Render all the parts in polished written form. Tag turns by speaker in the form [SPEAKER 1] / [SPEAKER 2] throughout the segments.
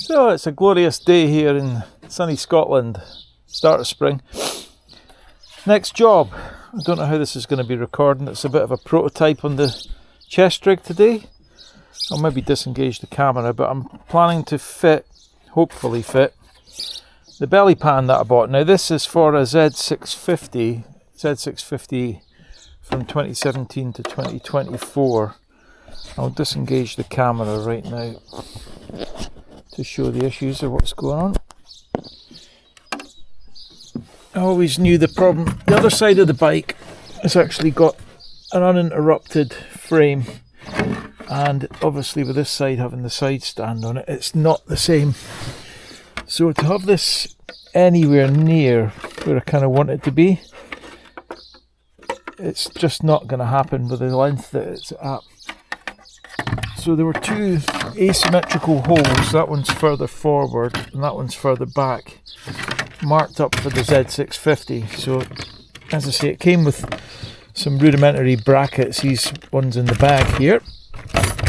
[SPEAKER 1] So it's a glorious day here in sunny Scotland, start of spring. Next job, I don't know how this is going to be recording, it's a bit of a prototype on the chest rig today. I'll maybe disengage the camera, but I'm planning to fit, hopefully fit, the belly pan that I bought. Now this is for a Z650 from 2017 to 2024. I'll disengage the camera right now to show the issues of what's going on. I always knew the problem. The other side of the bike has actually got an uninterrupted frame, and obviously with this side having the side stand on it, it's not the same. So to have this anywhere near where I kind of want it to be, it's just not going to happen with the length that it's at. So there were two asymmetrical holes, that one's further forward and that one's further back, marked up for the Z650. So as I say, it came with some rudimentary brackets, these ones in the bag here,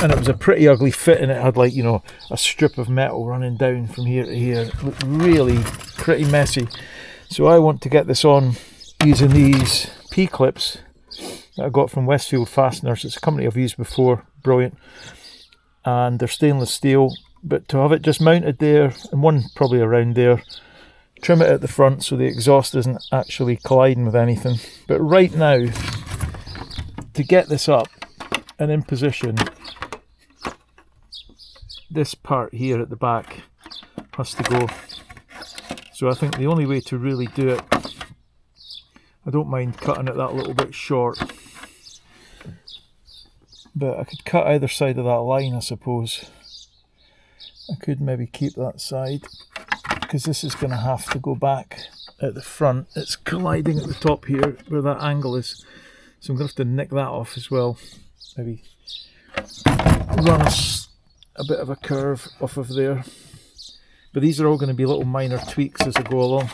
[SPEAKER 1] and it was a pretty ugly fit, and it had, like, you know, a strip of metal running down from here to here. It looked really pretty messy. So I want to get this on using these P-clips that I got from Westfield Fasteners. It's a company I've used before, brilliant, and they're stainless steel, but to have it just mounted there, and one probably around there, trim it at the front so the exhaust isn't actually colliding with anything. But right now, to get this up and in position, this part here at the back has to go. So I think the only way to really do it, I don't mind cutting it that little bit short, but I could cut either side of that line, I suppose. I could maybe keep that side, because this is going to have to go back at the front. It's colliding at the top here where that angle is, so I'm going to have to nick that off as well. Maybe run a bit of a curve off of there. But these are all going to be little minor tweaks as I go along.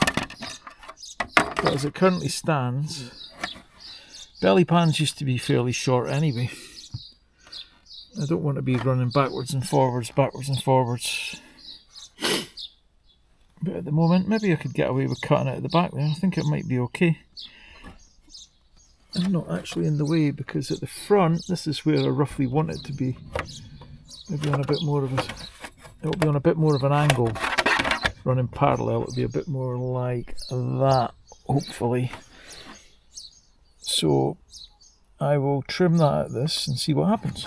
[SPEAKER 1] But as it currently stands, belly pans used to be fairly short anyway. I don't want to be running backwards and forwards. But at the moment, maybe I could get away with cutting it at the back there. I think it might be okay. I'm not actually in the way, because at the front, this is where I roughly want it to be. Maybe on a bit more of a, it'll be on a bit more of an angle. Running parallel, it'll be a bit more like that, hopefully. So I will trim that at this and see what happens.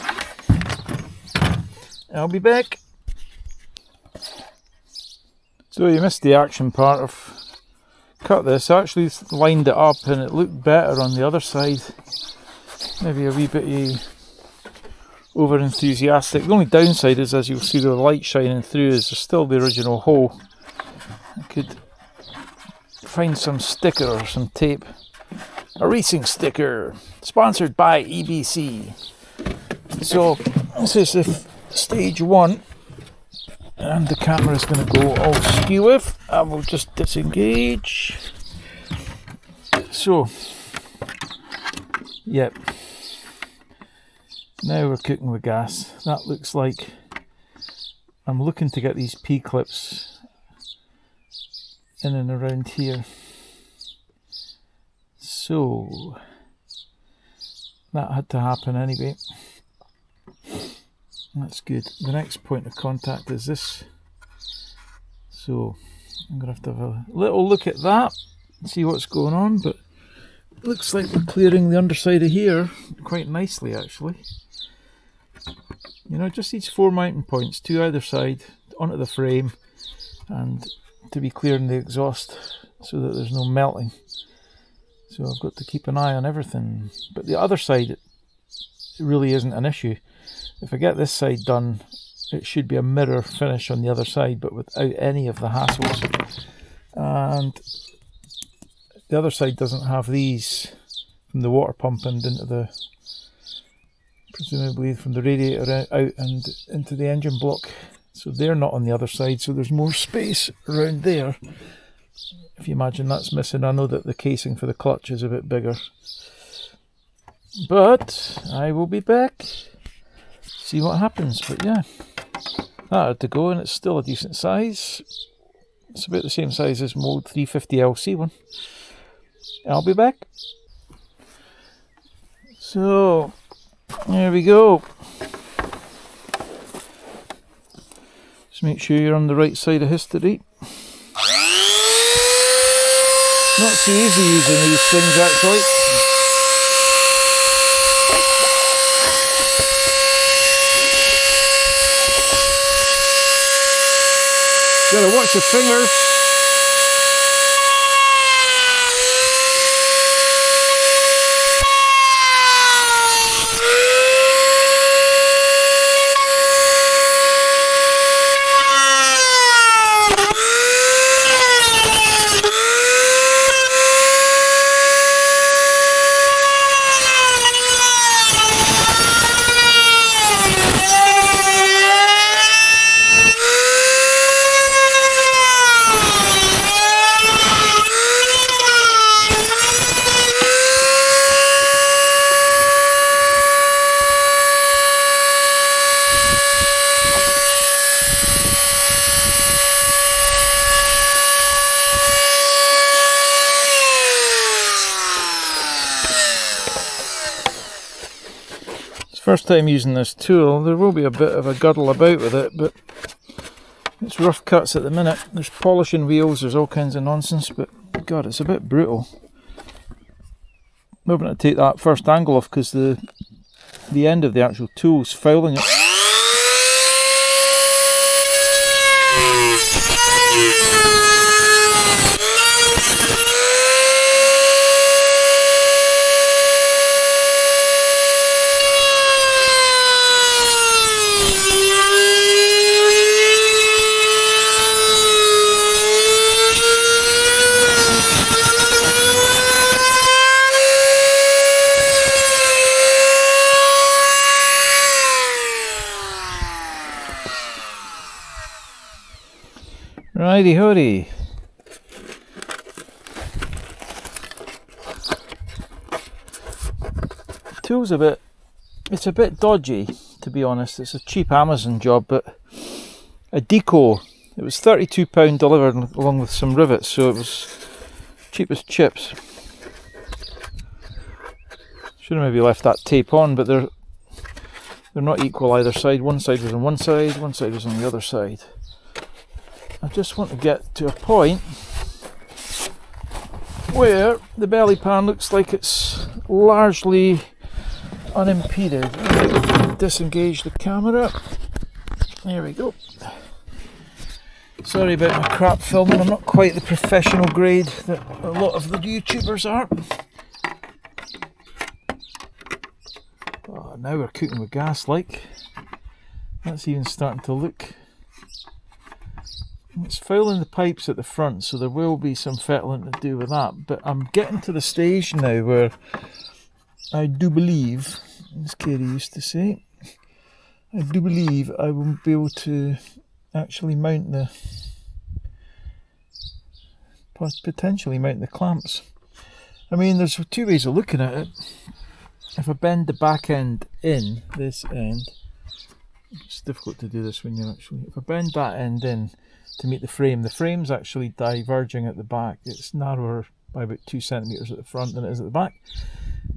[SPEAKER 1] I'll be back. So you missed the action part. I've cut this, I actually lined it up and it looked better on the other side. Maybe a wee bit over enthusiastic. The only downside is, as you'll see the light shining through, is there's still the original hole. I could find some sticker or some tape. A racing sticker, sponsored by EBC. So this is the stage one, and the camera is going to go all skew with. I will just disengage. So, yep. Now we're cooking with gas. That looks like I'm looking to get these P-clips in and around here. So that had to happen anyway. That's good. The next point of contact is this. So I'm going to have a little look at that and see what's going on, but it looks like we're clearing the underside of here quite nicely, actually. You know, just these 4 mounting points, 2 either side, onto the frame, and to be clearing the exhaust so that there's no melting. So I've got to keep an eye on everything. But the other side, it really isn't an issue. If I get this side done, it should be a mirror finish on the other side, but without any of the hassles. And the other side doesn't have these from the water pump and into the, presumably from the radiator out and into the engine block. So they're not on the other side, so there's more space around there. If you imagine that's missing, I know that the casing for the clutch is a bit bigger. But I will be back, see what happens. But yeah, That had to go, and it's still a decent size. It's about the same size as my old 350 LC one. I'll be back. So, there we go. Just make sure you're on the right side of history. Not so easy using these things actually. Gotta watch your fingers. First time using this tool, there will be a bit of a guddle about with it, but it's rough cuts at the minute. There's polishing wheels, there's all kinds of nonsense, but God, it's a bit brutal. We're going to take that first angle off because the end of the actual tool's fouling it. Righty hoody. Tool's it's a bit dodgy, to be honest. It's a cheap Amazon job, but a deco. It was £32 delivered along with some rivets, so it was cheap as chips. Should have maybe left that tape on, but they're not equal either side. One side was on one side was on the other side. I just want to get to a point where the belly pan looks like it's largely unimpeded. Disengage the camera. There we go. Sorry about my crap filming, I'm not quite the professional grade that a lot of the YouTubers are. Oh, now we're cooking with gas like. That's even starting to look. It's fouling the pipes at the front, so there will be some fettling to do with that. But I'm getting to the stage now where I do believe, as Katie used to say, I do believe I will be able to actually mount potentially mount the clamps. I mean, there's two ways of looking at it. If I bend the back end in, this end, it's difficult to do this when you're actually, if I bend that end in to meet the frame's actually diverging at the back. It's narrower by about 2 centimeters at the front than it is at the back,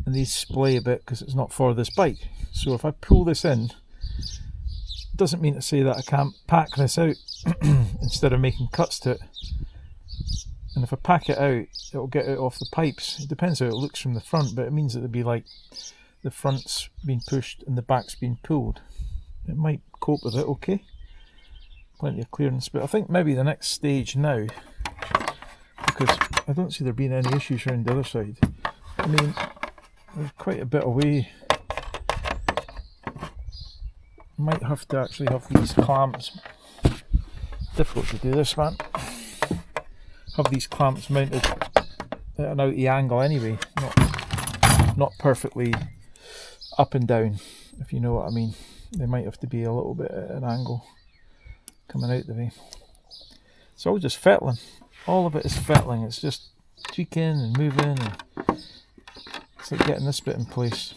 [SPEAKER 1] and these splay a bit because it's not for this bike. So if I pull this in, it doesn't mean to say that I can't pack this out instead of making cuts to it. And if I pack it out, it'll get it off the pipes. It depends how it looks from the front, but it means it'll be like the front's been pushed and the back's been pulled. It might cope with it okay. Plenty of clearance, but I think maybe the next stage now, because I don't see there being any issues around the other side. I mean, there's quite a bit away. Might have to actually have these clamps. Difficult to do this, man. Have these clamps mounted at an outy angle anyway, not perfectly up and down, if you know what I mean. They might have to be a little bit at an angle coming out the way. It's all just fettling. All of it is fettling. It's just tweaking and moving, and it's like getting this bit in place.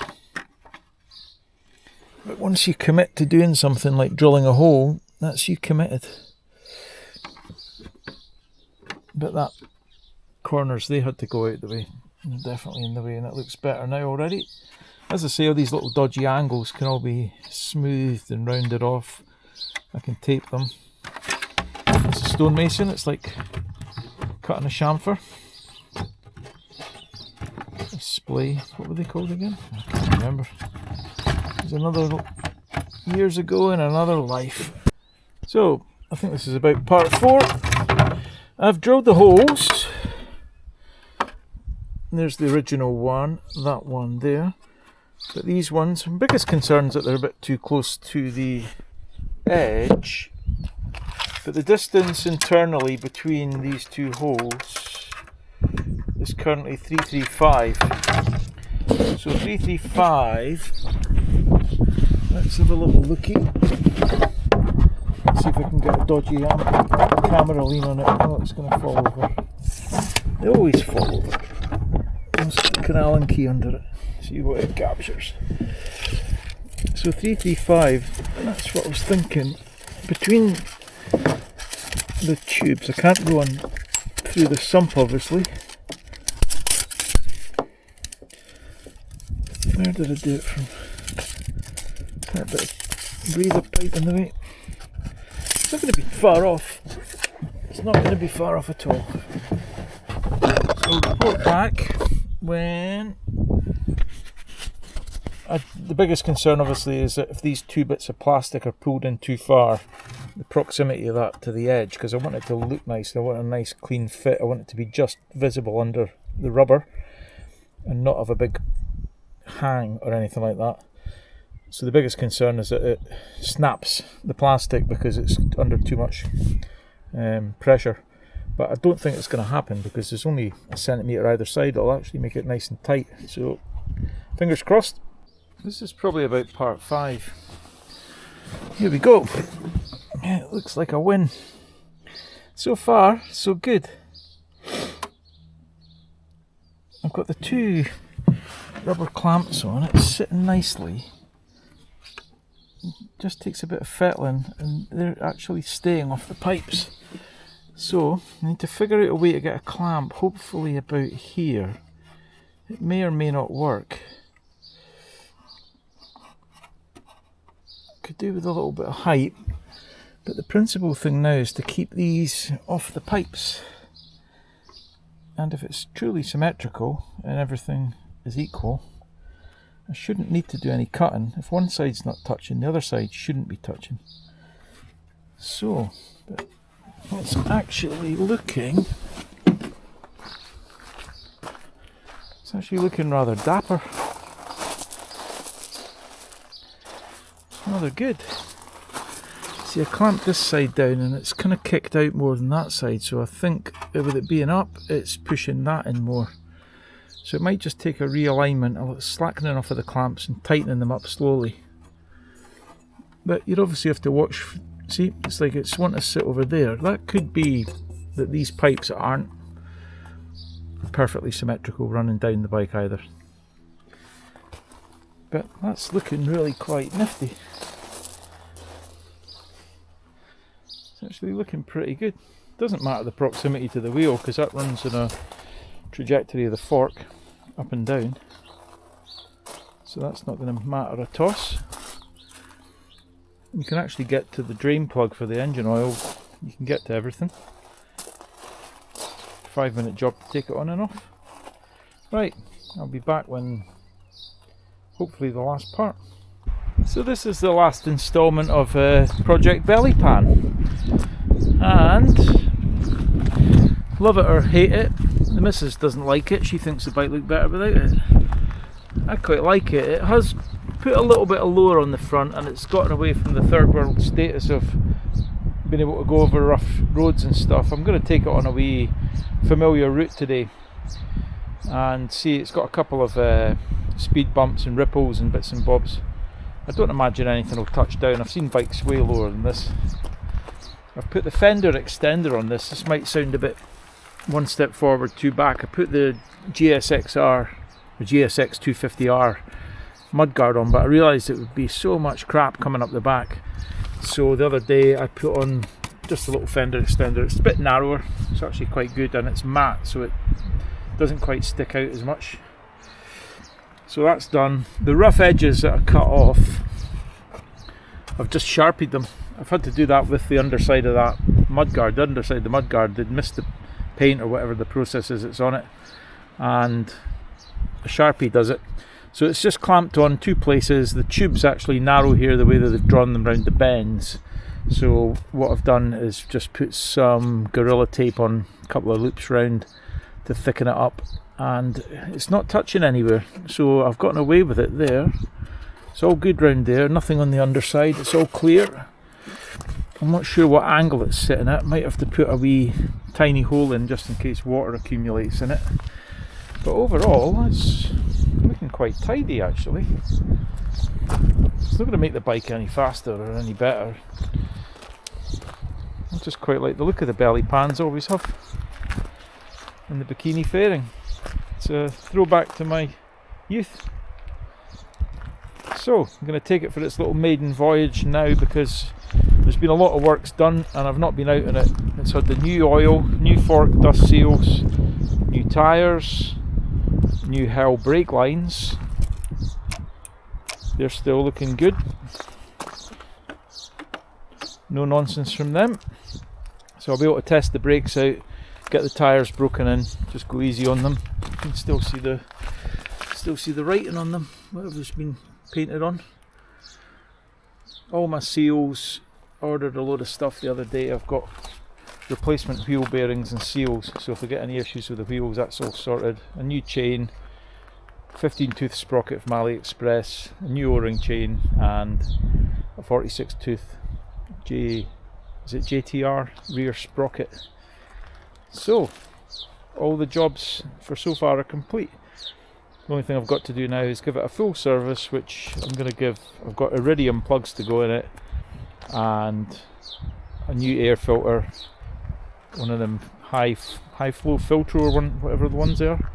[SPEAKER 1] But once you commit to doing something like drilling a hole, that's you committed. But that corners, they had to go out the way. They're definitely in the way, and it looks better now already. As I say, all these little dodgy angles can all be smoothed and rounded off. I can tape them. It's a stonemason, it's like cutting a chamfer. A splay, what were they called again? I can't remember. It was another years ago in another life. So, I think this is about part 4. I've drilled the holes. There's the original one, that one there. But these ones, my biggest concern is that they're a bit too close to the edge. But the distance internally between these two holes is currently 335. So 335, let's have a little looky. See if I can get a dodgy camera lean on it. Oh, it's going to fall over. They always fall over. Let's stick an Allen key under it. See what it captures. So 335, that's what I was thinking. Between the tubes, I can't go on through the sump obviously. Where did I do it from? That bit of breather pipe in the way. It's not going to be far off. It's not going to be far off at all. So I'll report back when... the biggest concern obviously is that if these two bits of plastic are pulled in too far, the proximity of that to the edge, because I want it to look nice, I want a nice clean fit, I want it to be just visible under the rubber and not have a big hang or anything like that. So the biggest concern is that it snaps the plastic because it's under too much pressure. But I don't think it's going to happen because there's only a centimetre either side. It'll actually make it nice and tight. So fingers crossed. This is probably about part 5. Here we go. Yeah, it looks like a win. So far, so good. I've got the 2 rubber clamps on. It's sitting nicely. It just takes a bit of fettling and they're actually staying off the pipes. So I need to figure out a way to get a clamp, hopefully about here. It may or may not work. Could do with a little bit of height, but the principal thing now is to keep these off the pipes. And if it's truly symmetrical and everything is equal, I shouldn't need to do any cutting. If one side's not touching, the other side shouldn't be touching. So, but it's actually looking, rather dapper. Rather good. See, I clamped this side down and it's kind of kicked out more than that side, so I think with it being up, it's pushing that in more. So it might just take a realignment, slackening off of the clamps and tightening them up slowly. But you'd obviously have to watch. See, it's like it's wanting to sit over there. That could be that these pipes aren't perfectly symmetrical running down the bike either. But that's looking really quite nifty. It's actually looking pretty good. Doesn't matter the proximity to the wheel because that runs in a trajectory of the fork up and down. So that's not going to matter a toss. You can actually get to the drain plug for the engine oil. You can get to everything. 5-minute job to take it on and off. Right, I'll be back when hopefully the last part. So this is the last installment of Project Bellypan, and love it or hate it, the missus doesn't like it. She thinks the bike looked better without it. I quite like it. It has put a little bit of lower on the front and it's gotten away from the third world status of being able to go over rough roads and stuff. I'm going to take it on a wee familiar route today and see. It's got a couple of speed bumps and ripples and bits and bobs. I don't imagine anything will touch down. I've seen bikes way lower than this. I've put the fender extender on this. This might sound a bit one step forward, two back. I put the GSX-R, the GSX250R mudguard on, but I realised it would be so much crap coming up the back So the other day I put on just a little fender extender. It's a bit narrower, it's actually quite good, and it's matte, so it doesn't quite stick out as much. So that's done. The rough edges that are cut off, I've just sharpied them. I've had to do that with the underside of that mudguard. The underside of the mudguard, they'd missed the paint or whatever the process is that's on it, and a Sharpie does it. So it's just clamped on two places. The tube's actually narrow here, the way that they've drawn them around the bends. So what I've done is just put some Gorilla Tape on a couple of loops round to thicken it up, and it's not touching anywhere. So I've gotten away with it there. It's all good round there, nothing on the underside, it's all clear. I'm not sure what angle it's sitting at. Might have to put a wee tiny hole in just in case water accumulates in it. But overall, it's looking quite tidy actually. It's not going to make the bike any faster or any better. I just quite like the look of the belly pans I always have. And the bikini fairing. It's a throwback to my youth. So I'm going to take it for its little maiden voyage now, because there's been a lot of works done and I've not been out in it. It's had the new oil, new fork dust seals, new tyres, new Hell brake lines. They're still looking good. No nonsense from them. So I'll be able to test the brakes out, get the tyres broken in, just go easy on them. You can still see the writing on them, whatever's been painted on. All my seals, ordered a load of stuff the other day. I've got replacement wheel bearings and seals, so if I get any issues with the wheels, that's all sorted. A new chain, 15 tooth sprocket from Ali Express, a new o-ring chain, and a 46 tooth JTR rear sprocket. So all the jobs for so far are complete. The only thing I've got to do now is give it a full service, which I'm going to give. I've got iridium plugs to go in it, and a new air filter, one of them high flow filter or whatever the ones are,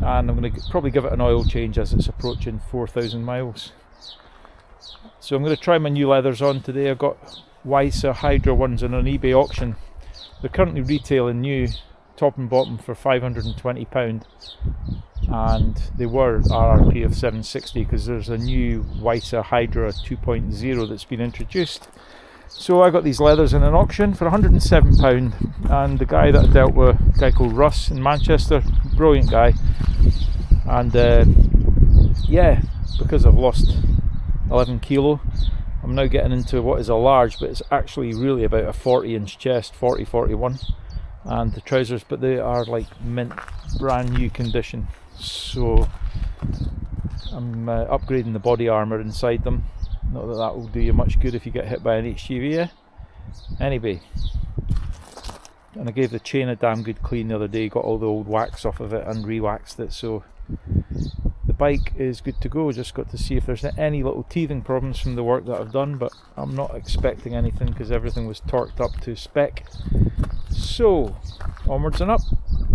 [SPEAKER 1] and I'm going to probably give it an oil change as it's approaching 4,000 miles. So I'm going to try my new leathers on today. I've got Weissa Hydra ones on an eBay auction. They're currently retailing new, top and bottom, for £520, and they were RRP of 760 because there's a new Weissa Hydra 2.0 that's been introduced. So I got these leathers in an auction for £107, and the guy that I dealt with, a guy called Russ in Manchester, brilliant guy, and yeah, because I've lost 11 kilo, I'm now getting into what is a large, but it's actually really about a 40-inch chest, 40-41, and the trousers, but they are like mint brand new condition. So I'm upgrading the body armour inside them. Not that that will do you much good if you get hit by an HGV, eh? Anyway, and I gave the chain a damn good clean the other day, got all the old wax off of it and re-waxed it, so the bike is good to go. Just got to see if there's any little teething problems from the work that I've done, but I'm not expecting anything because everything was torqued up to spec. So onwards and up.